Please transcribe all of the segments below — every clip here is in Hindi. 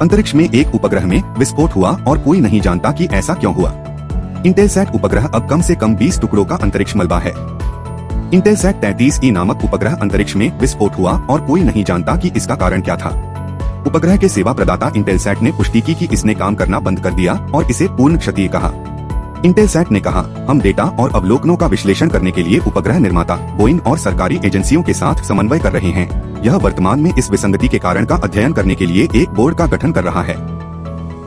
अंतरिक्ष में एक उपग्रह में विस्फोट हुआ और कोई नहीं जानता कि ऐसा क्यों हुआ। इंटेलसैट उपग्रह अब कम से कम 20 टुकड़ों का अंतरिक्ष मलबा है। इंटेलसैट 33E नामक उपग्रह अंतरिक्ष में विस्फोट हुआ और कोई नहीं जानता कि इसका कारण क्या था। उपग्रह के सेवा प्रदाता इंटेलसैट ने पुष्टि की कि इसने काम करना बंद कर दिया और इसे पूर्ण क्षति कहा। इंटेलसैट ने कहा, हम डेटा और अवलोकनों का विश्लेषण करने के लिए उपग्रह निर्माता बोइंग और सरकारी एजेंसियों के साथ समन्वय कर रहे हैं। यह वर्तमान में इस विसंगति के कारण का अध्ययन करने के लिए एक बोर्ड का गठन कर रहा है।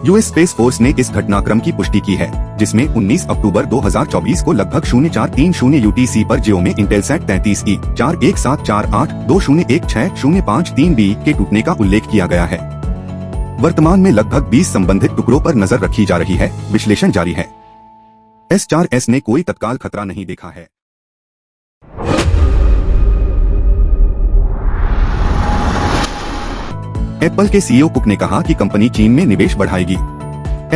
यूएस स्पेस फोर्स ने इस घटनाक्रम की पुष्टि की है, जिसमें 19 अक्टूबर 2024 को लगभग 0430 UTC पर जियो में इंटेलसैट 33E 417482016053B के टूटने का उल्लेख किया गया है। वर्तमान में लगभग 20 संबंधित टुकड़ों पर नजर रखी जा रही है। विश्लेषण जारी है। S4S ने कोई तत्काल खतरा नहीं देखा है। एप्पल के सीईओ कुक ने कहा कि कंपनी चीन में निवेश बढ़ाएगी।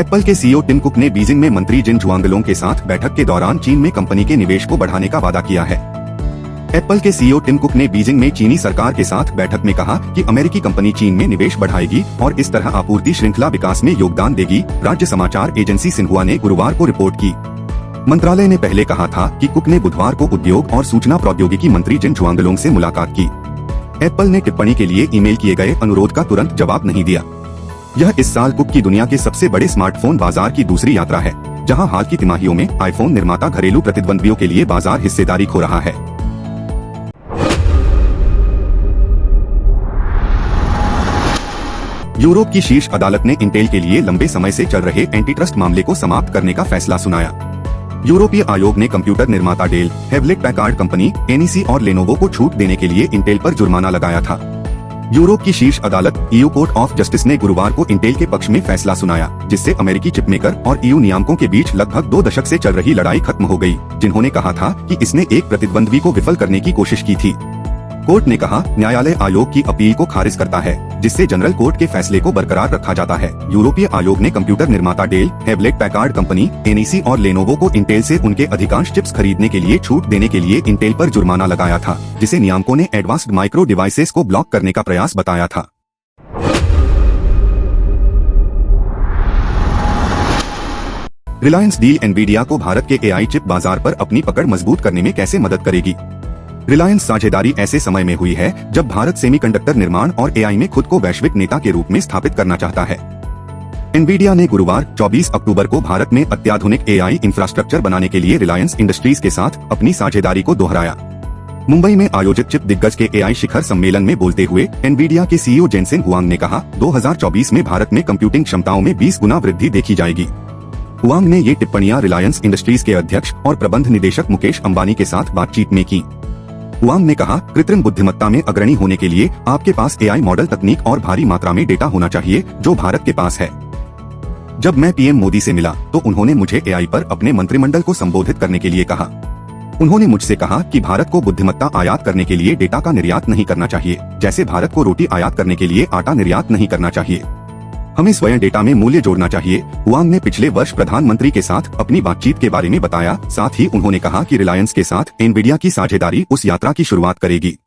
एप्पल के सीईओ टिम कुक ने बीजिंग में मंत्री जिन जुआंगलोंग के साथ बैठक के दौरान चीन में कंपनी के निवेश को बढ़ाने का वादा किया है। एप्पल के सीईओ टिम कुक ने बीजिंग में चीनी सरकार के साथ बैठक में कहा कि अमेरिकी कंपनी चीन में निवेश बढ़ाएगी और इस तरह आपूर्ति श्रृंखला विकास में योगदान देगी। राज्य समाचार एजेंसी सिन्हुआ ने गुरुवार को रिपोर्ट की। मंत्रालय ने पहले कहा था कि कुक ने बुधवार को उद्योग और सूचना प्रौद्योगिकी मंत्री जिन जुआंगलोंग से मुलाकात की। एप्पल ने टिप्पणी के लिए ईमेल किए गए अनुरोध का तुरंत जवाब नहीं दिया। यह इस साल कुक की दुनिया के सबसे बड़े स्मार्टफोन बाजार की दूसरी यात्रा है, जहां हाल की तिमाहियों में आईफोन निर्माता घरेलू प्रतिद्वंद्वियों के लिए बाजार हिस्सेदारी खो रहा है। यूरोप की शीर्ष अदालत ने इंटेल के लिए लंबे समय से चल रहे एंटीट्रस्ट मामले को समाप्त करने का फैसला सुनाया। यूरोपीय आयोग ने कंप्यूटर निर्माता Dell, Hewlett Packard company, NEC और लेनोवो को छूट देने के लिए इंटेल पर जुर्माना लगाया था। यूरोप की शीर्ष अदालत EU कोर्ट ऑफ जस्टिस ने गुरुवार को इंटेल के पक्ष में फैसला सुनाया, जिससे अमेरिकी चिप मेकर और EU नियामकों के बीच लगभग 2 दशक से चल रही लड़ाई खत्म हो गई, जिन्होंने कहा था कि इसने एक प्रतिद्वंद्वी को विफल करने की कोशिश की थी। कोर्ट ने कहा, न्यायालय आयोग की अपील को खारिज करता है, जिससे जनरल कोर्ट के फैसले को बरकरार रखा जाता है। यूरोपीय आयोग ने कंप्यूटर निर्माता Dell, Hewlett Packard company, NEC और लेनोवो को इंटेल से उनके अधिकांश चिप्स खरीदने के लिए छूट देने के लिए इंटेल पर जुर्माना लगाया था, जिसे नियामकों ने एडवांस्ड माइक्रो डिवाइसेस को ब्लॉक करने का प्रयास बताया था। रिलायंस डील एनवीडिया को भारत के AI चिप बाजार पर अपनी पकड़ मजबूत करने में कैसे मदद करेगी। रिलायंस साझेदारी ऐसे समय में हुई है जब भारत सेमीकंडक्टर निर्माण और AI में खुद को वैश्विक नेता के रूप में स्थापित करना चाहता है। एनवीडिया ने गुरुवार 24 अक्टूबर को भारत में अत्याधुनिक AI इंफ्रास्ट्रक्चर बनाने के लिए रिलायंस इंडस्ट्रीज के साथ अपनी साझेदारी को दोहराया। मुंबई में आयोजित चिप दिग्गज के AI शिखर सम्मेलन में बोलते हुए एनवीडिया के CEO जेनसेन हुआंग ने कहा, 2024 में भारत में कंप्यूटिंग क्षमताओं में 20 गुना वृद्धि देखी जाएगी। हुआंग ने ये टिप्पणियां रिलायंस इंडस्ट्रीज के अध्यक्ष और प्रबंध निदेशक मुकेश अंबानी के साथ बातचीत में की। हुआंग ने कहा, कृत्रिम बुद्धिमत्ता में अग्रणी होने के लिए आपके पास AI मॉडल तकनीक और भारी मात्रा में डेटा होना चाहिए, जो भारत के पास है। जब मैं PM मोदी से मिला तो उन्होंने मुझे AI पर अपने मंत्रिमंडल को संबोधित करने के लिए कहा। उन्होंने मुझसे कहा कि भारत को बुद्धिमत्ता आयात करने के लिए डेटा का निर्यात नहीं करना चाहिए, जैसे भारत को रोटी आयात करने के लिए आटा निर्यात नहीं करना चाहिए। हमें स्वयं डेटा में मूल्य जोड़ना चाहिए। हुआंग ने पिछले वर्ष प्रधानमंत्री के साथ अपनी बातचीत के बारे में बताया। साथ ही उन्होंने कहा कि रिलायंस के साथ एनवीडिया की साझेदारी उस यात्रा की शुरुआत करेगी।